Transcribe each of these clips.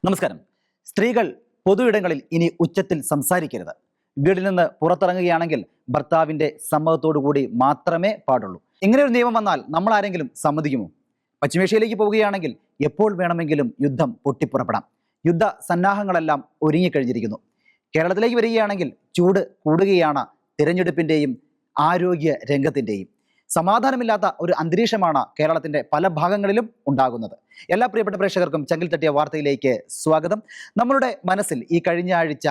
നമസ്കാരം. സ്ത്രീകൾ പൊതുയിടങ്ങളിൽ ഇനി ഉച്ചത്തിൽ സംസാരിക്കരുത്. വീട്ടിൽ നിന്ന് പുറത്തിറങ്ങുകയാണെങ്കിൽ ഭർത്താവിന്റെ സമ്മതത്തോടു കൂടി മാത്രമേ പാടുള്ളൂ. ഇങ്ങനെ ഒരു നിയമം വന്നാൽ നമ്മൾ ആരെങ്കിലും സമ്മതിക്കുമോ? പശ്ചിമേഷ്യയിലേക്ക് പോവുകയാണെങ്കിൽ എപ്പോൾ വേണമെങ്കിലും യുദ്ധം പൊട്ടിപ്പുറപ്പെടാം. യുദ്ധ സന്നാഹങ്ങളെല്ലാം ഒരുങ്ങിക്കഴിഞ്ഞിരിക്കുന്നു. കേരളത്തിലേക്ക് വരികയാണെങ്കിൽ ചൂട് കൂടുകയാണ്. തിരഞ്ഞെടുപ്പിൻ്റെയും ആരോഗ്യ രംഗത്തിൻ്റെയും സമാധാനമില്ലാത്ത ഒരു അന്തരീക്ഷമാണ് കേരളത്തിൻ്റെ പല ഭാഗങ്ങളിലും ഉണ്ടാകുന്നത്. എല്ലാ പ്രിയപ്പെട്ട പ്രേക്ഷകർക്കും ചങ്കിൽ തട്ടിയ വാർത്തയിലേക്ക് സ്വാഗതം. നമ്മളുടെ മനസ്സിൽ ഈ കഴിഞ്ഞ ആഴ്ച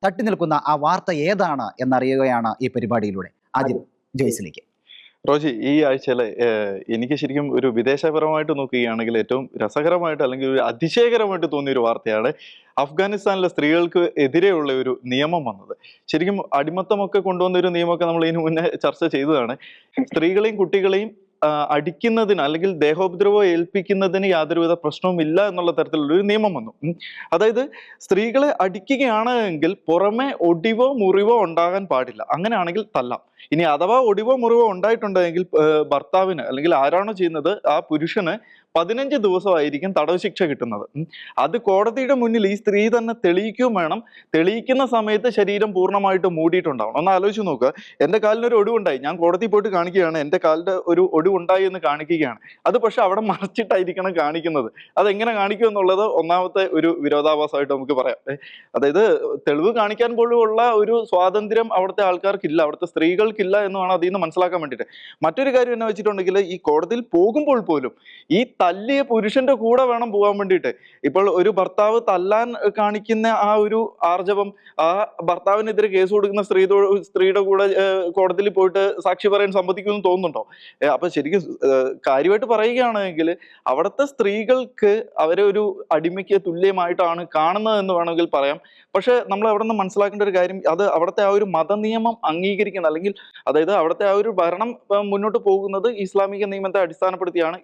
തട്ടി നിൽക്കുന്ന ആ വാർത്ത ഏതാണ് എന്നറിയുകയാണ് ഈ പരിപാടിയിലൂടെ. ആദ്യം ജോയ്സിലേക്ക്. റോജി, ഈ ആഴ്ചയിലെ എനിക്ക് ശരിക്കും ഒരു വിദേശപരമായിട്ട് നോക്കുകയാണെങ്കിൽ ഏറ്റവും രസകരമായിട്ട് അല്ലെങ്കിൽ ഒരു അതിശയകരമായിട്ട് തോന്നിയ ഒരു വാർത്തയാണ് അഫ്ഗാനിസ്ഥാനിലെ സ്ത്രീകൾക്ക് എതിരെയുള്ള ഒരു നിയമം വന്നത്. ശരിക്കും അടിമത്തമൊക്കെ കൊണ്ടുവന്ന ഒരു നിയമമൊക്കെ നമ്മൾ ഇതിനു മുന്നേ ചർച്ച ചെയ്തതാണ്. സ്ത്രീകളെയും കുട്ടികളെയും അടിക്കുന്നതിന് അല്ലെങ്കിൽ ദേഹോപദ്രവം ഏൽപ്പിക്കുന്നതിന് യാതൊരുവിധ പ്രശ്നവും ഇല്ല എന്നുള്ള തരത്തിലുള്ള ഒരു നിയമം വന്നു. അതായത് സ്ത്രീകളെ അടിക്കുകയാണ് എങ്കിൽ പുറമെ ഒടിവോ മുറിവോ ഉണ്ടാകാൻ പാടില്ല. അങ്ങനെയാണെങ്കിൽ തല്ലാം. ഇനി അഥവാ ഒടിവോ മുറിവോ ഉണ്ടായിട്ടുണ്ടെങ്കിൽ ഭർത്താവിന് അല്ലെങ്കിൽ ആരാണോ ചെയ്യുന്നത് ആ പുരുഷന് 15 ദിവസമായിരിക്കും തടവ് ശിക്ഷ കിട്ടുന്നത്. അത് കോടതിയുടെ മുന്നിൽ ഈ സ്ത്രീ തന്നെ തെളിയിക്കുകയും വേണം. തെളിയിക്കുന്ന സമയത്ത് ശരീരം പൂർണ്ണമായിട്ട് മൂടിയിട്ടുണ്ടാവണം. ഒന്ന് ആലോചിച്ച് നോക്കുക. എൻ്റെ കാലിനൊരു ഒടിവുണ്ടായി, ഞാൻ കോടതി പോയിട്ട് കാണിക്കുകയാണ് എൻ്റെ കാലിൻ്റെ ഒരു ഒടിവുണ്ടായി എന്ന് കാണിക്കുകയാണ്. അത് പക്ഷെ അവിടെ മറച്ചിട്ടായിരിക്കണം കാണിക്കുന്നത്. അതെങ്ങനെ കാണിക്കും എന്നുള്ളത് ഒന്നാമത്തെ ഒരു വിരോധാഭാസമായിട്ട് നമുക്ക് പറയാം. അതായത് തെളിവ് കാണിക്കാൻ പോലുള്ള ഒരു സ്വാതന്ത്ര്യം അവിടുത്തെ ആൾക്കാർക്കില്ല, അവിടുത്തെ സ്ത്രീകൾക്കില്ല എന്നാണ് അതിൽ നിന്ന് മനസ്സിലാക്കാൻ വേണ്ടിയിട്ട്. മറ്റൊരു കാര്യം എന്ന് വെച്ചിട്ടുണ്ടെങ്കിൽ ഈ കോടതിയിൽ പോകുമ്പോൾ പോലും ഈ തല്ലിയ പുരുഷന്റെ കൂടെ വേണം പോകാൻ വേണ്ടിയിട്ട്. ഇപ്പോൾ ഒരു ഭർത്താവ് തല്ലാൻ കാണിക്കുന്ന ആ ഒരു ആർജവം ആ ഭർത്താവിനെതിരെ കേസ് കൊടുക്കുന്ന സ്ത്രീയുടെ കൂടെ കോടതിയിൽ പോയിട്ട് സാക്ഷി പറയാൻ സമ്മതിക്കുമെന്ന് തോന്നുന്നുണ്ടോ? അപ്പൊ ശരിക്കും കാര്യമായിട്ട് പറയുകയാണെങ്കിൽ അവിടുത്തെ സ്ത്രീകൾക്ക് അവരെ ഒരു അടിമയ്ക്ക് തുല്യമായിട്ടാണ് കാണുന്നത് എന്ന് വേണമെങ്കിൽ പറയാം. പക്ഷെ നമ്മൾ അവിടെ നിന്ന് മനസ്സിലാക്കേണ്ട ഒരു കാര്യം, അത് അവിടുത്തെ ആ ഒരു മതനിയമം അംഗീകരിക്കുന്ന അല്ലെങ്കിൽ അതായത് അവിടുത്തെ ആ ഒരു ഭരണം മുന്നോട്ട് പോകുന്നത് ഇസ്ലാമിക നിയമത്തെ അടിസ്ഥാനപ്പെടുത്തിയാണ്.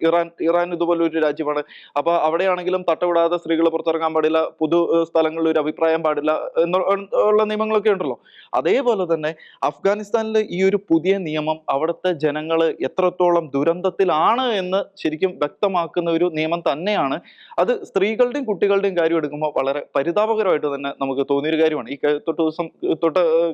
ഇറാൻ ഇതുപോലെ ഒരു രാജ്യമാണ്. അപ്പൊ അവിടെയാണെങ്കിലും തട്ടവിടാതെ സ്ത്രീകൾ പുറത്തിറങ്ങാൻ പാടില്ല, പൊതു സ്ഥലങ്ങളിൽ ഒരു അഭിപ്രായം പാടില്ല എന്നുള്ള നിയമങ്ങളൊക്കെ ഉണ്ടല്ലോ. അതേപോലെ തന്നെ അഫ്ഗാനിസ്ഥാനിൽ ഈ ഒരു പുതിയ നിയമം അവിടുത്തെ ജനങ്ങൾ എത്രത്തോളം ദുരന്തത്തിലാണ് എന്ന് ശരിക്കും വ്യക്തമാക്കുന്ന ഒരു നിയമം തന്നെയാണ്. അത് സ്ത്രീകളുടെയും കുട്ടികളുടെയും കാര്യം എടുക്കുമ്പോൾ വളരെ പരിതാപകരമായിട്ട് തന്നെ നമുക്ക് തോന്നിയൊരു കാര്യമാണ്. ഈ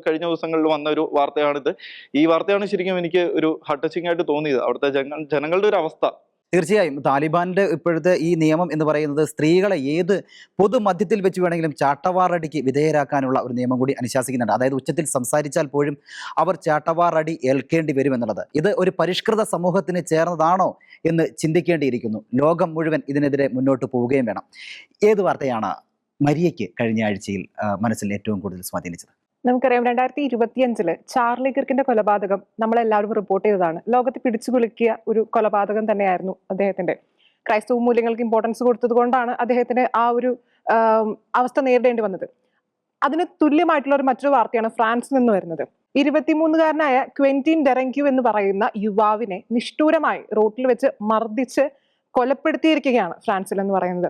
കഴിഞ്ഞ ദിവസങ്ങളിൽ വന്ന ഒരു വാർത്തയാണിത്. ഈ വാർത്തയാണ് ശരിക്കും എനിക്ക് ഒരു ഹാർട്ട് ടച്ചിങ് ആയിട്ട് തോന്നിയത്, അവിടുത്തെ ജനങ്ങളുടെ ഒരു അവസ്ഥ. തീർച്ചയായും താലിബാന്റെ ഇപ്പോഴത്തെ ഈ നിയമം എന്ന് പറയുന്നത് സ്ത്രീകളെ ഏത് പൊതുമധ്യത്തിൽ വെച്ച് വേണമെങ്കിലും ചാട്ടവാറടിക്ക് വിധേയരാക്കാനുള്ള ഒരു നിയമം കൂടി അനുശാസിക്കുന്നുണ്ട്. അതായത് ഉച്ചത്തിൽ സംസാരിച്ചാൽ പോലും അവർ ചാട്ടവാറടി ഏൽക്കേണ്ടി വരുമെന്നുള്ളത്. ഇത് ഒരു പരിഷ്കൃത സമൂഹത്തിന് ചേർന്നതാണോ എന്ന് ചിന്തിക്കേണ്ടിയിരിക്കുന്നു. ലോകം മുഴുവൻ ഇതിനെതിരെ മുന്നോട്ട് പോവുകയും വേണം. ഏത് വാർത്തയാണ് മരിയയ്ക്ക് കഴിഞ്ഞ ആഴ്ചയിൽ മനസ്സിൽ ഏറ്റവും കൂടുതൽ സ്വാധീനിച്ചത്? നമുക്കറിയാം 2025 ചാർലി കിർക്കിന്റെ കൊലപാതകം നമ്മളെല്ലാവരും റിപ്പോർട്ട് ചെയ്തതാണ്. ലോകത്തെ പിടിച്ചു കുലുക്കിയ ഒരു കൊലപാതകം തന്നെയായിരുന്നു അദ്ദേഹത്തിന്റെ. ക്രൈസ്തവ മൂല്യങ്ങൾക്ക് ഇമ്പോർട്ടൻസ് കൊടുത്തത് കൊണ്ടാണ് അദ്ദേഹത്തിന് ആ ഒരു അവസ്ഥ നേരിടേണ്ടി വന്നത്. അതിന് തുല്യമായിട്ടുള്ള മറ്റൊരു വാർത്തയാണ് ഫ്രാൻസിൽ നിന്ന് വരുന്നത്. 23-കാരനായ ക്വെന്റിൻ ഡെറങ്ക്യൂ എന്ന് പറയുന്ന യുവാവിനെ നിഷ്ഠൂരമായി റോട്ടിൽ വെച്ച് മർദ്ദിച്ച് കൊലപ്പെടുത്തിയിരിക്കുകയാണ് ഫ്രാൻസിൽ എന്ന് പറയുന്നത്.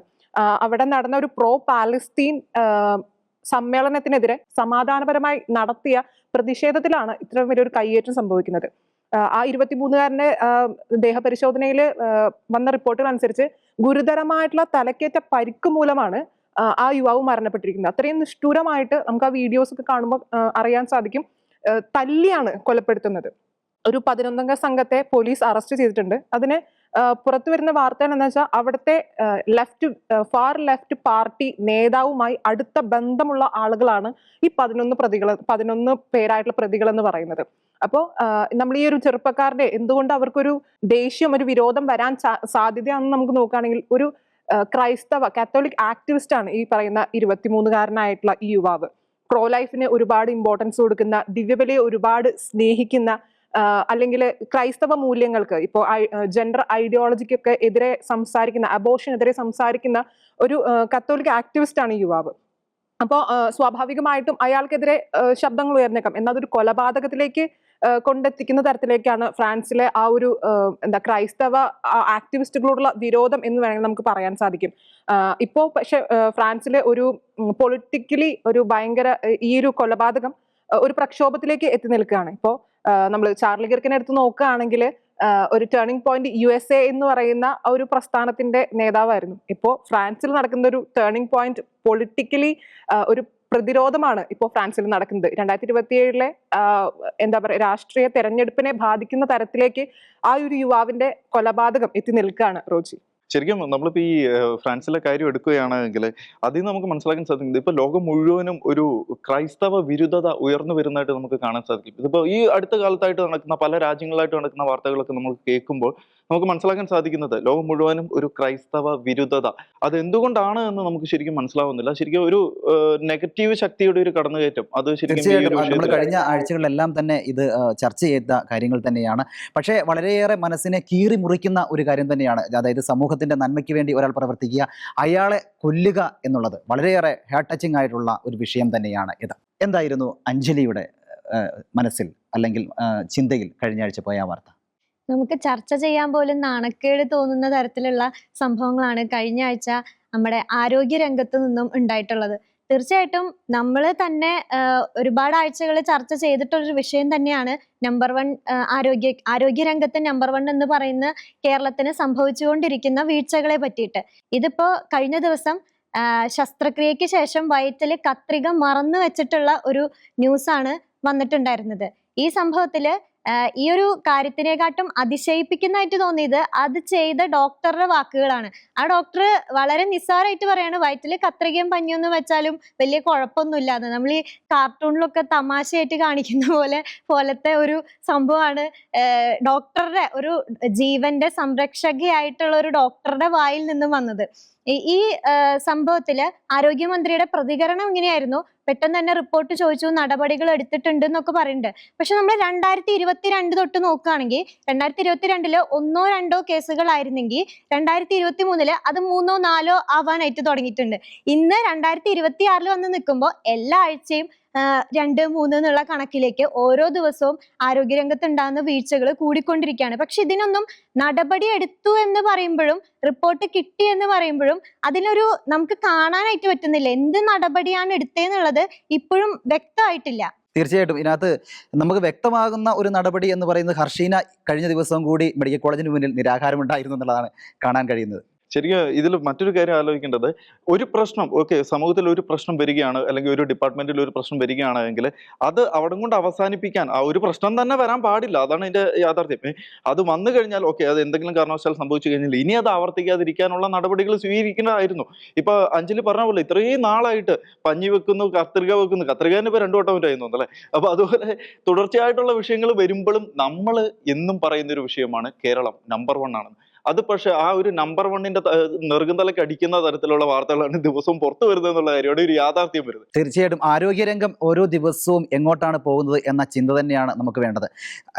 അവിടെ നടന്ന ഒരു പ്രോ പാലസ്തീൻ സമ്മേളനത്തിനെതിരെ സമാധാനപരമായി നടത്തിയ പ്രതിഷേധത്തിലാണ് ഇത്രയും വലിയൊരു കയ്യേറ്റം സംഭവിക്കുന്നത്. ആ 23-കാരന്റെ ദേഹപരിശോധനയിൽ വന്ന റിപ്പോർട്ടുകൾ അനുസരിച്ച് ഗുരുതരമായിട്ടുള്ള തലക്കേറ്റ പരിക്ക് മൂലമാണ് ആ യുവാവ് മരണപ്പെട്ടിരിക്കുന്നത്. അത്രയും നിഷ്ഠൂരമായിട്ട് നമുക്ക് ആ വീഡിയോസ് ഒക്കെ കാണുമ്പോൾ അറിയാൻ സാധിക്കും. തല്ലിയാണ് കൊലപ്പെടുത്തുന്നത്. ഒരു 11-അംഗ സംഘത്തെ പോലീസ് അറസ്റ്റ് ചെയ്തിട്ടുണ്ട്. അതിന് പുറത്തു വരുന്ന വാർത്തകൾ എന്താ വെച്ചാൽ അവിടുത്തെ ഫാർ ലെഫ്റ്റ് പാർട്ടി നേതാവുമായി അടുത്ത ബന്ധമുള്ള ആളുകളാണ് ഈ 11 പേരായിട്ടുള്ള പ്രതികൾ എന്ന് പറയുന്നത്. അപ്പോൾ നമ്മൾ ഈ ഒരു ചെറുപ്പക്കാരുടെ എന്തുകൊണ്ട് അവർക്കൊരു ദേഷ്യം, ഒരു വിരോധം വരാൻ സാധ്യതയാണെന്ന് നമുക്ക് നോക്കുകയാണെങ്കിൽ ഒരു ക്രൈസ്തവ കാത്തോലിക് ആക്ടിവിസ്റ്റ് ആണ് ഈ പറയുന്ന 23-കാരനായിട്ടുള്ള ഈ യുവാവ്. പ്രോ ലൈഫിന് ഒരുപാട് ഇമ്പോർട്ടൻസ് കൊടുക്കുന്ന, ദിവ്യബലിയെ ഒരുപാട് സ്നേഹിക്കുന്ന, അല്ലെങ്കിൽ ക്രൈസ്തവ മൂല്യങ്ങൾക്ക് ഇപ്പോൾ ജെൻഡർ ഐഡിയോളജിക്കൊക്കെ എതിരെ സംസാരിക്കുന്ന, അബോർഷനെതിരെ സംസാരിക്കുന്ന ഒരു കത്തോലിക് ആക്ടിവിസ്റ്റ് ആണ് ഈ യുവാവ്. അപ്പോൾ സ്വാഭാവികമായിട്ടും അയാൾക്കെതിരെ ശബ്ദങ്ങൾ ഉയർന്നേക്കാം. എന്നാൽ അതൊരു കൊലപാതകത്തിലേക്ക് കൊണ്ടെത്തിക്കുന്ന തരത്തിലേക്കാണ് ഫ്രാൻസിലെ ആ ഒരു ക്രൈസ്തവ ആക്ടിവിസ്റ്റുകളോടുള്ള വിരോധം എന്ന് വേണമെങ്കിൽ നമുക്ക് പറയാൻ സാധിക്കും. ഇപ്പോൾ പക്ഷെ ഫ്രാൻസിലെ ഒരു പൊളിറ്റിക്കലി ഒരു ഭയങ്കര ഈ ഒരു കൊലപാതകം ഒരു പ്രക്ഷോഭത്തിലേക്ക് എത്തി നിൽക്കുകയാണ്. ഇപ്പോൾ നമ്മൾ ചാർലി കിർക്കിനെ എടുത്ത് നോക്കുകയാണെങ്കിൽ ഒരു ടേണിംഗ് പോയിന്റ് USA എന്ന് പറയുന്ന ആ ഒരു പ്രസ്ഥാനത്തിന്റെ നേതാവായിരുന്നു. ഇപ്പോ ഫ്രാൻസിൽ നടക്കുന്ന ഒരു ടേണിംഗ് പോയിന്റ് പൊളിറ്റിക്കലി ഒരു പ്രതിരോധമാണ് ഇപ്പോൾ ഫ്രാൻസിൽ നടക്കുന്നത്. 2027 എന്താ പറയുക, രാഷ്ട്രീയ തെരഞ്ഞെടുപ്പിനെ ബാധിക്കുന്ന തരത്തിലേക്ക് ആ ഒരു യുവാവിന്റെ കൊലപാതകം എത്തി നിൽക്കുകയാണ് റോജി. ശരിക്കും നമ്മളിപ്പോൾ ഈ ഫ്രാൻസിലെ കാര്യം എടുക്കുകയാണെങ്കിൽ അതിൽ നിന്ന് നമുക്ക് മനസ്സിലാക്കാൻ സാധിക്കുന്നത് ഇപ്പോൾ ലോകം മുഴുവനും ഒരു ക്രൈസ്തവ വിരുദ്ധത ഉയർന്നു വരുന്നതായിട്ട് നമുക്ക് കാണാൻ സാധിക്കും. ഇതിപ്പോൾ ഈ അടുത്ത കാലത്തായിട്ട് നടക്കുന്ന പല രാജ്യങ്ങളായിട്ട് നടക്കുന്ന വാർത്തകളൊക്കെ നമ്മൾ കേൾക്കുമ്പോൾ നമുക്ക് മനസ്സിലാക്കാൻ സാധിക്കുന്നത് ലോകം മുഴുവനും ഒരു ക്രൈസ്തവ വിരുദ്ധത. അത് എന്തുകൊണ്ടാണ് എന്ന് നമുക്ക് ശരിക്കും മനസ്സിലാവുന്നില്ല. ശരിക്കും ഒരു നെഗറ്റീവ് ശക്തിയുടെ ഒരു കടന്നുകയറ്റം അത് ശരിക്കും ഈ തീർച്ചയായിട്ടും ഒരു നമ്മൾ വിഷയത്തിൽ കഴിഞ്ഞ ആഴ്ചകളിലെല്ലാം തന്നെ ഇത് ചർച്ച ചെയ്ത കാര്യങ്ങൾ തന്നെയാണ്. പക്ഷേ വളരെയേറെ മനസ്സിനെ കീറി മുറിക്കുന്ന ഒരു കാര്യം തന്നെയാണ്. അതായത് സമൂഹത്തിന്റെ നന്മയ്ക്ക് വേണ്ടി ഒരാൾ പ്രവർത്തിക്കുക, അയാളെ കൊല്ലുക എന്നുള്ളത് വളരെയേറെ ഹാർട്ട് ടച്ചിങ് ആയിട്ടുള്ള ഒരു വിഷയം തന്നെയാണ് ഇത്. എന്തായിരുന്നു അഞ്ജലിയുടെ മനസ്സിൽ അല്ലെങ്കിൽ ചിന്തയിൽ കഴിഞ്ഞ ആഴ്ച പോയ വാർത്ത? നമുക്ക് ചർച്ച ചെയ്യാൻ പോലും നാണക്കേട് തോന്നുന്ന തരത്തിലുള്ള സംഭവങ്ങളാണ് കഴിഞ്ഞ ആഴ്ച നമ്മുടെ ആരോഗ്യ രംഗത്ത് നിന്നും ഉണ്ടായിട്ടുള്ളത്. തീർച്ചയായിട്ടും നമ്മൾ തന്നെ ഒരുപാട് ആഴ്ചകൾ ചർച്ച ചെയ്തിട്ടുള്ളൊരു വിഷയം തന്നെയാണ് നമ്പർ 1 ആരോഗ്യ രംഗത്ത് നമ്പർ 1 എന്ന് പറയുന്ന കേരളത്തിന് സംഭവിച്ചുകൊണ്ടിരിക്കുന്ന വീഴ്ചകളെ പറ്റിയിട്ട്. ഇതിപ്പോ കഴിഞ്ഞ ദിവസം ശസ്ത്രക്രിയയ്ക്ക് ശേഷം വയറ്റില് കത്രിക മറന്നു വെച്ചിട്ടുള്ള ഒരു ന്യൂസാണ് വന്നിട്ടുണ്ടായിരുന്നത്. ഈ സംഭവത്തില് ഈ ഒരു കാര്യത്തിനെക്കാട്ടും അതിശയിപ്പിക്കുന്നതായിട്ട് തോന്നിയത് അത് ചെയ്ത ഡോക്ടറുടെ വാക്കുകളാണ്. ആ ഡോക്ടർ വളരെ നിസ്സാരമായിട്ട് പറയാണ്, വയറ്റില് കത്രികയും പഞ്ഞിയൊന്നും വെച്ചാലും വലിയ കുഴപ്പമൊന്നുമില്ലാന്ന്. നമ്മൾ ഈ കാർട്ടൂണിലൊക്കെ തമാശയായിട്ട് കാണിക്കുന്ന പോലത്തെ ഒരു സംഭവമാണ് ഡോക്ടറുടെ, ഒരു ജീവന്റെ സംരക്ഷകയായിട്ടുള്ള ഒരു ഡോക്ടറുടെ വായിൽ നിന്നും വന്നത്. ഈ സംഭവത്തില് ആരോഗ്യമന്ത്രിയുടെ പ്രതികരണം ഇങ്ങനെയായിരുന്നു: പെട്ടെന്ന് തന്നെ റിപ്പോർട്ട് ചോദിച്ചു, നടപടികൾ എടുത്തിട്ടുണ്ട് എന്നൊക്കെ പറയുന്നുണ്ട്. പക്ഷെ നമ്മൾ 2022 തൊട്ട് നോക്കുകയാണെങ്കിൽ 2022 1 2 കേസുകളായിരുന്നെങ്കിൽ 2023 അത് 3 4 ആവാനായിട്ട് തുടങ്ങിയിട്ടുണ്ട്. ഇന്ന് 2026 വന്ന് നിൽക്കുമ്പോൾ എല്ലാ ആഴ്ചയും 2 3 എന്നുള്ള കണക്കിലേക്ക് ഓരോ ദിവസവും ആരോഗ്യരംഗത്ത് ഉണ്ടാകുന്ന വീഴ്ചകൾ കൂടിക്കൊണ്ടിരിക്കുകയാണ്. പക്ഷെ ഇതിനൊന്നും നടപടി എടുത്തു എന്ന് പറയുമ്പോഴും റിപ്പോർട്ട് കിട്ടി എന്ന് പറയുമ്പോഴും അതിനൊരു നമുക്ക് കാണാനായിട്ട് പറ്റുന്നില്ല. എന്ത് നടപടിയാണ് എടുത്തതെന്നുള്ളത് ഇപ്പോഴും വ്യക്തമായിട്ടില്ല. തീർച്ചയായിട്ടും ഇതിനകത്ത് നമുക്ക് വ്യക്തമാകുന്ന ഒരു നടപടി എന്ന് പറയുന്നത് ഹർഷീന കഴിഞ്ഞ ദിവസവും കൂടി മെഡിക്കൽ കോളേജിന് മുന്നിൽ നിരാഹാരമുണ്ടായിരുന്നു എന്നുള്ളതാണ് കാണാൻ കഴിയുന്നത്. ശരിക്കും ഇതിൽ മറ്റൊരു കാര്യം ആലോചിക്കേണ്ടത്, ഒരു പ്രശ്നം സമൂഹത്തിൽ ഒരു പ്രശ്നം വരികയാണ് അല്ലെങ്കിൽ ഒരു ഡിപ്പാർട്ട്മെന്റിൽ ഒരു പ്രശ്നം വരികയാണെങ്കിൽ അത് അവിടെ കൊണ്ട് അവസാനിപ്പിക്കാൻ ആ ഒരു പ്രശ്നം തന്നെ വരാൻ പാടില്ല. അതാണ് ഇതിന്റെ യാഥാർത്ഥ്യം. അത് വന്നു കഴിഞ്ഞാൽ അത് എന്തെങ്കിലും കാരണവശാൽ സംഭവിച്ചു കഴിഞ്ഞാൽ ഇനി അത് ആവർത്തിക്കാതിരിക്കാനുള്ള നടപടികൾ സ്വീകരിക്കേണ്ടതായിരുന്നു. ഇപ്പൊ അഞ്ജലി പറഞ്ഞ പോലെ ഇത്രയും നാളായിട്ട് പഞ്ഞി വെക്കുന്നു, കത്രിക വെക്കുന്നു, കത്രികേനെ ഇപ്പൊ 2 വട്ടം ആയിരുന്നു അല്ലേ. അപ്പൊ അതുപോലെ തുടർച്ചയായിട്ടുള്ള വിഷയങ്ങൾ വരുമ്പോഴും നമ്മൾ എന്നും പറയുന്ന ഒരു വിഷയമാണ് കേരളം നമ്പർ 1 ആണെന്ന്. അത് പക്ഷെ ആ ഒരു നമ്പർ 1ന്റെ നെറുകുന്തലക്ക് അടിക്കുന്ന തരത്തിലുള്ള വാർത്തകളാണ് ദിവസവും പുറത്തു വരുന്നത് എന്നുള്ള കാര്യമാണ് ഒരു യാഥാർത്ഥ്യം വരുന്നത്. തീർച്ചയായിട്ടും ആരോഗ്യരംഗം ഓരോ ദിവസവും എങ്ങോട്ടാണ് പോകുന്നത് എന്ന ചിന്ത തന്നെയാണ് നമുക്ക് വേണ്ടത്.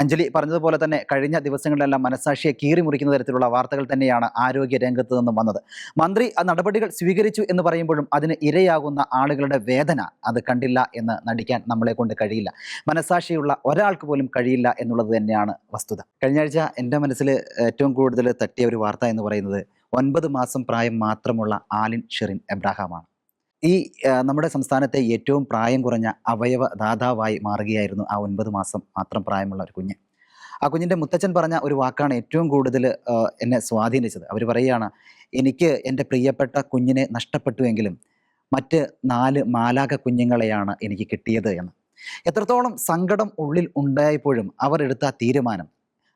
അഞ്ജലി പറഞ്ഞതുപോലെ തന്നെ കഴിഞ്ഞ ദിവസങ്ങളിലെല്ലാം മനസാക്ഷിയെ കീറി മുറിക്കുന്ന തരത്തിലുള്ള വാർത്തകൾ തന്നെയാണ് ആരോഗ്യ രംഗത്ത് നിന്നും വന്നത്. മന്ത്രി ആ നടപടികൾ സ്വീകരിച്ചു എന്ന് പറയുമ്പോഴും അതിന് ഇരയാകുന്ന ആളുകളുടെ വേദന അത് കണ്ടില്ല എന്ന് നടിക്കാൻ നമ്മളെ കൊണ്ട് കഴിയില്ല. മനസാക്ഷിയുള്ള ഒരാൾക്ക് പോലും കഴിയില്ല എന്നുള്ളത് തന്നെയാണ് വസ്തുത. കഴിഞ്ഞ ആഴ്ച എൻ്റെ മനസ്സിൽ ഏറ്റവും കൂടുതൽ തട്ടിയ ഒരു വാർത്ത എന്ന് പറയുന്നത് 9 മാസം പ്രായം മാത്രമുള്ള ആലിൻ ഷെറിൻ എബ്രഹാമാണ്. ഈ നമ്മുടെ സംസ്ഥാനത്തെ ഏറ്റവും പ്രായം കുറഞ്ഞ അവയവ ദാതാവായി മാറുകയായിരുന്നു ആ 9 മാസം മാത്രം പ്രായമുള്ള ഒരു കുഞ്ഞ്. ആ കുഞ്ഞിൻ്റെ മുത്തച്ഛൻ പറഞ്ഞ ഒരു വാക്കാണ് ഏറ്റവും കൂടുതൽ എന്നെ സ്വാധീനിച്ചത്. അവർ പറയുകയാണ്, എനിക്ക് എൻ്റെ പ്രിയപ്പെട്ട കുഞ്ഞിനെ നഷ്ടപ്പെട്ടുവെങ്കിലും മറ്റ് 4 മാലാഖ കുഞ്ഞുങ്ങളെയാണ് എനിക്ക് കിട്ടിയത് എന്ന്. എത്രത്തോളം സങ്കടം ഉള്ളിൽ ഉണ്ടായപ്പോഴും അവർ എടുത്ത തീരുമാനം,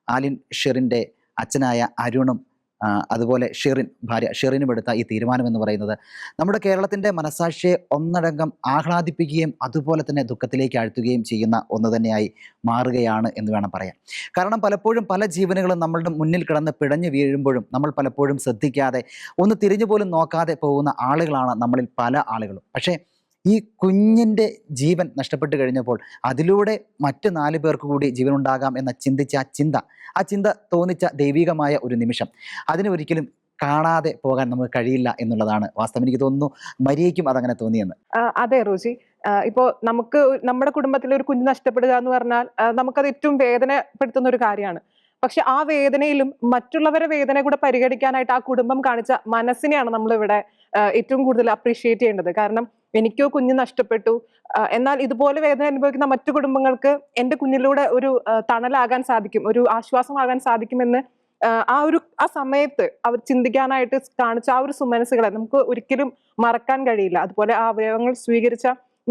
ആലിൻ ഷെറിൻ്റെ അച്ഛനായ അരുണും അതുപോലെ ഭാര്യ ഷെറിനും എടുത്ത ഈ തീരുമാനം എന്ന് പറയുന്നത് നമ്മുടെ കേരളത്തിൻ്റെ മനസാക്ഷിയെ ഒന്നടങ്കം ആഹ്ലാദിപ്പിക്കുകയും അതുപോലെ തന്നെ ദുഃഖത്തിലേക്ക് ആഴ്ത്തുകയും ചെയ്യുന്ന ഒന്ന് തന്നെയായി മാറുകയാണ് എന്ന് വേണം പറയാൻ. കാരണം പലപ്പോഴും പല ജീവനുകളും നമ്മളുടെ മുന്നിൽ കിടന്ന് പിടഞ്ഞു വീഴുമ്പോഴും നമ്മൾ പലപ്പോഴും ശ്രദ്ധിക്കാതെ ഒന്ന് തിരിഞ്ഞു പോലും നോക്കാതെ പോകുന്ന ആളുകളാണ് നമ്മളിൽ പല ആളുകളും. പക്ഷേ ഈ കുഞ്ഞിൻ്റെ ജീവൻ നഷ്ടപ്പെട്ട് കഴിഞ്ഞപ്പോൾ അതിലൂടെ മറ്റ് 4 പേർക്ക് കൂടി ജീവനുണ്ടാകാം എന്ന ആ ചിന്ത തോന്നിച്ച ദൈവികമായ ഒരു നിമിഷം അതിനെ ഒരിക്കലും കാണാതെ പോകാൻ നമുക്ക് കഴിയില്ല എന്നുള്ളതാണ് വാസ്തവം. എനിക്ക് തോന്നുന്നു മരിയയ്ക്കും അതങ്ങനെ തോന്നിയെന്ന്. അതെ റോജി, ഇപ്പോ നമുക്ക് നമ്മുടെ കുടുംബത്തിൽ ഒരു കുഞ്ഞ് നഷ്ടപ്പെടുക എന്ന് പറഞ്ഞാൽ നമുക്കത് ഏറ്റവും വേദനപ്പെടുത്തുന്ന ഒരു കാര്യമാണ്. പക്ഷെ ആ വേദനയിലും മറ്റുള്ളവരെ വേദന കൂടെ പരിഗണിക്കാനായിട്ട് ആ കുടുംബം കാണിച്ച മനസ്സിനെയാണ് നമ്മൾ ഇവിടെ ഏറ്റവും കൂടുതൽ അപ്രീഷിയേറ്റ് ചെയ്യേണ്ടത്. കാരണം എനിക്കോ കുഞ്ഞ് നഷ്ടപ്പെട്ടു, എന്നാൽ ഇതുപോലെ വേദന അനുഭവിക്കുന്ന മറ്റു കുടുംബങ്ങൾക്ക് എന്റെ കുഞ്ഞിലൂടെ ഒരു തണലാകാൻ സാധിക്കും, ഒരു ആശ്വാസമാകാൻ സാധിക്കുമെന്ന് ആ സമയത്ത് അവർ ചിന്തിക്കാനായിട്ട് കാണിച്ച ആ ഒരു സുമനസ്സുകളെ നമുക്ക് ഒരിക്കലും മറക്കാൻ കഴിയില്ല. അതുപോലെ ആ അവയവങ്ങൾ സ്വീകരിച്ച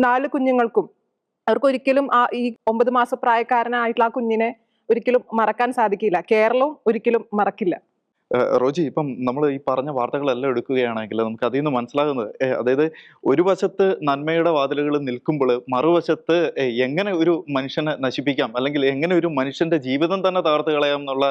4 കുഞ്ഞുങ്ങൾക്കും അവർക്ക് ഒരിക്കലും ഈ 9 മാസ പ്രായക്കാരനായിട്ടുള്ള ആ കുഞ്ഞിനെ ഒരിക്കലും മറക്കാൻ സാധിക്കില്ല. കേരളവും ഒരിക്കലും മറക്കില്ല. റോജി, ഇപ്പം നമ്മൾ ഈ പറഞ്ഞ വാർത്തകളെല്ലാം എടുക്കുകയാണെങ്കിൽ നമുക്ക് അതിൽ നിന്ന് മനസ്സിലാകുന്നത് അതായത് ഒരു വശത്ത് നന്മയുടെ വാതിലുകൾ നിൽക്കുമ്പോൾ മറുവശത്ത് എങ്ങനെ ഒരു മനുഷ്യനെ നശിപ്പിക്കാം, അല്ലെങ്കിൽ എങ്ങനെ ഒരു മനുഷ്യന്റെ ജീവിതം തന്നെ തകർത്ത് കളയാം എന്നുള്ള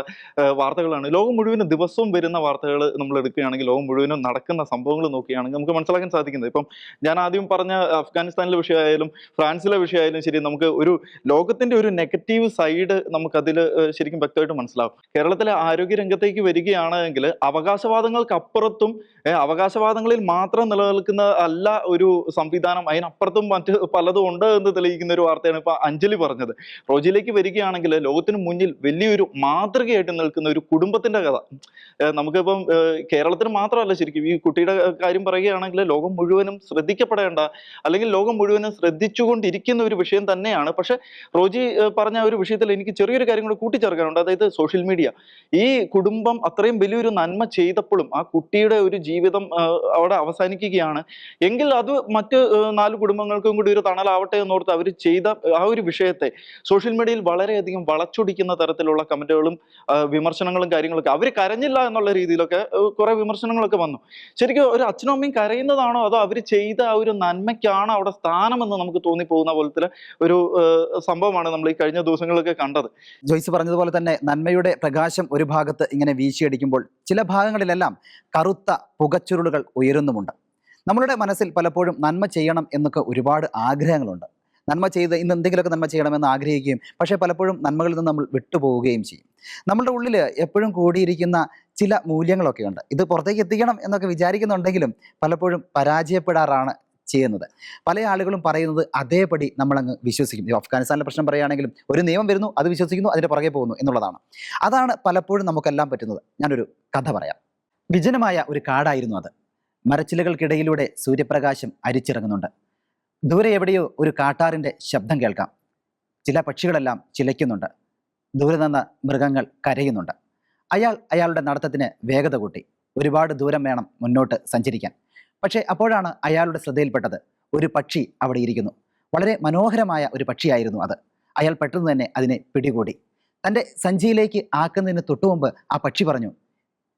വാർത്തകളാണ് ലോകം മുഴുവനും ദിവസവും വരുന്ന വാർത്തകൾ. നമ്മൾ എടുക്കുകയാണെങ്കിൽ ലോകം മുഴുവനും നടക്കുന്ന സംഭവങ്ങൾ നോക്കുകയാണെങ്കിൽ നമുക്ക് മനസ്സിലാക്കാൻ സാധിക്കുന്നത്, ഇപ്പം ഞാൻ ആദ്യം പറഞ്ഞ അഫ്ഗാനിസ്ഥാനിലെ വിഷയമായാലും ഫ്രാൻസിലെ വിഷയമായാലും ശരി, നമുക്ക് ഒരു ലോകത്തിന്റെ ഒരു നെഗറ്റീവ് സൈഡ് നമുക്കതിൽ ശരിക്കും വ്യക്തമായിട്ട് മനസ്സിലാവും. കേരളത്തിലെ ആരോഗ്യ രംഗത്തേക്ക് വരികയാണ് െങ്കിൽ അവകാശവാദങ്ങൾക്കപ്പുറത്തും അവകാശവാദങ്ങളിൽ മാത്രം നിലനിൽക്കുന്ന അല്ല ഒരു സംവിധാനം, അതിനപ്പുറത്തും മറ്റ് പലതും ഉണ്ട് എന്ന് തെളിയിക്കുന്ന ഒരു വാർത്തയാണ് ഇപ്പൊ അഞ്ജലി പറഞ്ഞത്. റോജിയിലേക്ക് വരികയാണെങ്കിൽ ലോകത്തിന് മുന്നിൽ വലിയൊരു മാതൃകയായിട്ട് നിൽക്കുന്ന ഒരു കുടുംബത്തിന്റെ കഥ. നമുക്കിപ്പം കേരളത്തിന് മാത്രമല്ല, ശരിക്കും ഈ കുട്ടിയുടെ കാര്യം പറയുകയാണെങ്കിൽ ലോകം മുഴുവനും ശ്രദ്ധിക്കപ്പെടേണ്ട, അല്ലെങ്കിൽ ലോകം മുഴുവനും ശ്രദ്ധിച്ചുകൊണ്ടിരിക്കുന്ന ഒരു വിഷയം തന്നെയാണ്. പക്ഷെ റോജി പറഞ്ഞ ഒരു വിഷയത്തിൽ എനിക്ക് ചെറിയൊരു കാര്യം കൂടെ കൂട്ടിച്ചേർക്കാനുണ്ട്. അതായത് സോഷ്യൽ മീഡിയ ഈ കുടുംബം അത്രയും വലിയൊരു നന്മ ചെയ്തപ്പോഴും ആ കുട്ടിയുടെ ഒരു ജീവിതം അവിടെ അവസാനിക്കുകയാണ് എങ്കിൽ അത് മറ്റ് 4 കുടുംബങ്ങൾക്കും കൂടി ഒരു തണലാവട്ടെ എന്നോർത്ത് അവർ ചെയ്ത ആ ഒരു വിഷയത്തെ സോഷ്യൽ മീഡിയയിൽ വളരെയധികം വളച്ചൊടിക്കുന്ന തരത്തിലുള്ള കമന്റുകളും വിമർശനങ്ങളും കാര്യങ്ങളൊക്കെ, അവർ കരഞ്ഞില്ല എന്നുള്ള രീതിയിലൊക്കെ കുറെ വിമർശനങ്ങളൊക്കെ വന്നു. ശരിക്കും ഒരു അച്ഛനും അമ്മയും കരയുന്നതാണോ അതോ അവർ ചെയ്ത ആ ഒരു നന്മയ്ക്കാണ് അവിടെ സ്ഥാനമെന്ന് നമുക്ക് തോന്നിപ്പോകുന്ന പോലത്തെ ഒരു സംഭവമാണ് നമ്മൾ ഈ കഴിഞ്ഞ ദിവസങ്ങളിലൊക്കെ കണ്ടത്. ജോയ്സ് പറഞ്ഞതുപോലെ തന്നെ നന്മയുടെ പ്രകാശം ഒരു ഭാഗത്ത് ഇങ്ങനെ വീശിയടിക്കുമ്പോൾ ചില ഭാഗങ്ങളിലെല്ലാം കറുത്ത പുകച്ചുരുളുകൾ ഉയരുന്നുമുണ്ട്. നമ്മളുടെ മനസ്സിൽ പലപ്പോഴും നന്മ ചെയ്യണം എന്നൊക്കെ ഒരുപാട് ആഗ്രഹങ്ങളുണ്ട്. നന്മ ചെയ്ത് ഇന്ന് എന്തെങ്കിലുമൊക്കെ നന്മ ചെയ്യണമെന്ന് ആഗ്രഹിക്കുകയും പക്ഷേ പലപ്പോഴും നന്മകളിൽ നിന്ന് നമ്മൾ വിട്ടുപോവുകയും ചെയ്യും. നമ്മളുടെ ഉള്ളിൽ എപ്പോഴും കൂടിയിരിക്കുന്ന ചില മൂല്യങ്ങളൊക്കെ ഉണ്ട്. ഇത് പുറത്തേക്ക് എത്തിക്കണം എന്നൊക്കെ വിചാരിക്കുന്നുണ്ടെങ്കിലും പലപ്പോഴും പരാജയപ്പെടാറാണ് ചെയ്യുന്നത്. പല ആളുകളും പറയുന്നത് അതേപടി നമ്മളങ്ങ് വിശ്വസിക്കും. അഫ്ഗാനിസ്ഥാനിലെ പ്രശ്നം പറയുകയാണെങ്കിലും ഒരു നിയമം വരുന്നു, അത് വിശ്വസിക്കുന്നു, അതിൻ്റെ പുറകെ പോകുന്നു എന്നുള്ളതാണ്. അതാണ് പലപ്പോഴും നമുക്കെല്ലാം പറ്റുന്നത്. ഞാനൊരു കഥ പറയാം. വിജനമായ ഒരു കാടായിരുന്നു അത്. മരച്ചിലകൾക്കിടയിലൂടെ സൂര്യപ്രകാശം അരിച്ചിറങ്ങുന്നുണ്ട്. ദൂരെ എവിടെയോ ഒരു കാട്ടാറിൻ്റെ ശബ്ദം കേൾക്കാം. ചില പക്ഷികളെല്ലാം ചിലയ്ക്കുന്നുണ്ട്. ദൂരെ നിന്ന് മൃഗങ്ങൾ കരയുന്നുണ്ട്. അയാളുടെ നടത്തത്തിന് വേഗത കൂട്ടി. ഒരുപാട് ദൂരം വേണം മുന്നോട്ട് സഞ്ചരിക്കാൻ. പക്ഷേ അപ്പോഴാണ് അയാളുടെ ശ്രദ്ധയിൽപ്പെട്ടത് ഒരു പക്ഷി അവിടെ ഇരിക്കുന്നു. വളരെ മനോഹരമായ ഒരു പക്ഷിയായിരുന്നു അത്. അയാൾ പെട്ടെന്ന് തന്നെ അതിനെ പിടികൂടി. തൻ്റെ സഞ്ചിയിലേക്ക് ആക്കുന്നതിന് തൊട്ടുമുമ്പ് ആ പക്ഷി പറഞ്ഞു,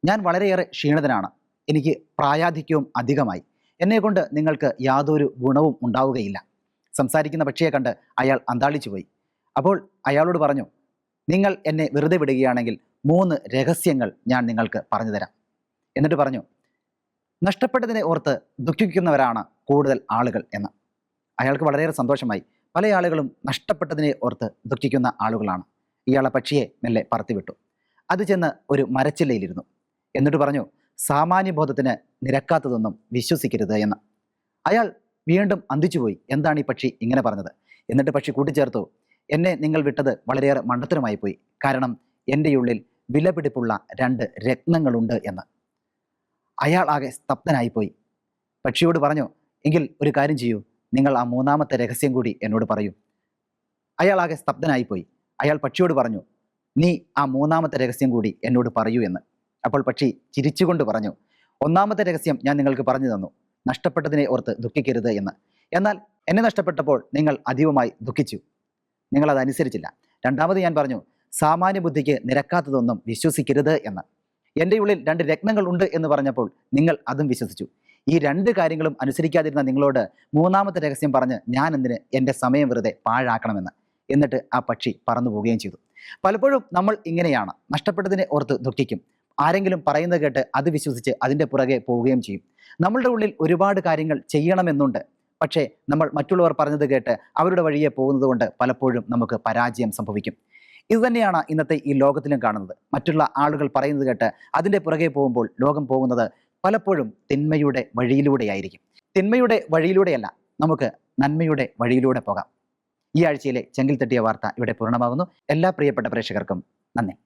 ഞാൻ വളരെയേറെ ക്ഷീണിതനാണ്, എനിക്ക് പ്രായാധിക്യവും അധികമായി, എന്നെക്കൊണ്ട് നിങ്ങൾക്ക് യാതൊരു ഗുണവും ഉണ്ടാവുകയില്ല. സംസാരിക്കുന്ന പക്ഷിയെ കണ്ട് അയാൾ അന്താളിച്ചു പോയി. അപ്പോൾ അയാളോട് പറഞ്ഞു, നിങ്ങൾ എന്നെ വെറുതെ വിടുകയാണെങ്കിൽ 3 രഹസ്യങ്ങൾ ഞാൻ നിങ്ങൾക്ക് പറഞ്ഞു തരാം. എന്നിട്ട് പറഞ്ഞു, നഷ്ടപ്പെട്ടതിനെ ഓർത്ത് ദുഃഖിക്കുന്നവരാണ് കൂടുതൽ ആളുകൾ എന്ന്. അയാൾക്ക് വളരെയേറെ സന്തോഷമായി. പല ആളുകളും നഷ്ടപ്പെട്ടതിനെ ഓർത്ത് ദുഃഖിക്കുന്ന ആളുകളാണ്. ഇയാളെ പക്ഷിയെ മെല്ലെ പറത്തിവിട്ടു. അത് ചെന്ന് ഒരു മരച്ചില്ലയിലിരുന്നു. എന്നിട്ട് പറഞ്ഞു, സാമാന്യബോധത്തിന് നിരക്കാത്തതൊന്നും വിശ്വസിക്കരുത് എന്ന്. അയാൾ വീണ്ടും അന്തിച്ചുപോയി. എന്താണ് ഈ പക്ഷി ഇങ്ങനെ പറഞ്ഞത്? എന്നിട്ട് പക്ഷി കൂട്ടിച്ചേർത്തു, എന്നെ നിങ്ങൾ വിട്ടത് വളരെയേറെ മണ്ടത്തരമായി പോയി. കാരണം എൻ്റെ ഉള്ളിൽ വിലപിടിപ്പുള്ള 2 രത്നങ്ങളുണ്ട് എന്ന്. അയാൾ ആകെ സ്തബ്ധനായിപ്പോയി. പക്ഷിയോട് പറഞ്ഞു, എങ്കിൽ ഒരു കാര്യം ചെയ്യൂ, നിങ്ങൾ ആ 3ാമത്തെ രഹസ്യം കൂടി എന്നോട് പറയൂ. അയാൾ ആകെ സ്തബ്ധനായിപ്പോയി. അയാൾ പക്ഷിയോട് പറഞ്ഞു, നീ ആ 3ാമത്തെ രഹസ്യം കൂടി എന്നോട് പറയൂ എന്ന്. അപ്പോൾ പക്ഷി ചിരിച്ചുകൊണ്ട് പറഞ്ഞു, 1ാമത്തെ രഹസ്യം ഞാൻ നിങ്ങൾക്ക് പറഞ്ഞു തന്നു, നഷ്ടപ്പെട്ടതിനെ ഓർത്ത് ദുഃഖിക്കരുത് എന്ന്. എന്നാൽ എന്നെ നഷ്ടപ്പെട്ടപ്പോൾ നിങ്ങൾ അതീവമായി ദുഃഖിച്ചു, നിങ്ങളതനുസരിച്ചില്ല. 2ാമത് ഞാൻ പറഞ്ഞു, സാമാന്യ ബുദ്ധിക്ക് നിരക്കാത്തതൊന്നും വിശ്വസിക്കരുത് എന്ന്. എൻ്റെ ഉള്ളിൽ 2 രത്നങ്ങൾ ഉണ്ട് എന്ന് പറഞ്ഞപ്പോൾ നിങ്ങൾ അതും വിശ്വസിച്ചു. ഈ 2 കാര്യങ്ങളും അനുസരിക്കാതിരുന്ന നിങ്ങളോട് 3ാമത്തെ രഹസ്യം പറഞ്ഞ് ഞാൻ എന്തിന് എൻ്റെ സമയം വെറുതെ പാഴാക്കണമെന്ന്. എന്നിട്ട് ആ പക്ഷി പറന്നു പോവുകയും ചെയ്തു. പലപ്പോഴും നമ്മൾ ഇങ്ങനെയാണ്, നഷ്ടപ്പെട്ടതിനെ ഓർത്ത് ദുഃഖിക്കും. ആരെങ്കിലും പറയുന്നത് കേട്ട് അത് വിശ്വസിച്ച് അതിൻ്റെ പുറകെ പോവുകയും ചെയ്യും. നമ്മളുടെ ഉള്ളിൽ ഒരുപാട് കാര്യങ്ങൾ ചെയ്യണമെന്നുണ്ട്. പക്ഷേ നമ്മൾ മറ്റുള്ളവർ പറഞ്ഞത് കേട്ട് അവരുടെ വഴിയെ പോകുന്നത് കൊണ്ട് പലപ്പോഴും നമുക്ക് പരാജയം സംഭവിക്കും. ഇതുതന്നെയാണ് ഇന്നത്തെ ഈ ലോകത്തിലും കാണുന്നത്. മറ്റുള്ള ആളുകൾ പറയുന്നത് കേട്ട് അതിൻ്റെ പുറകെ പോകുമ്പോൾ ലോകം പോകുന്നത് പലപ്പോഴും തിന്മയുടെ വഴിയിലൂടെയായിരിക്കും. തിന്മയുടെ വഴിയിലൂടെയല്ല, നമുക്ക് നന്മയുടെ വഴിയിലൂടെ പോകാം. ഈ ആഴ്ചയിലെ ചെങ്കിൽ തട്ടിയ വാർത്ത ഇവിടെ പൂർണ്ണമാകുന്നു. എല്ലാ പ്രിയപ്പെട്ട പ്രേക്ഷകർക്കും നന്ദി.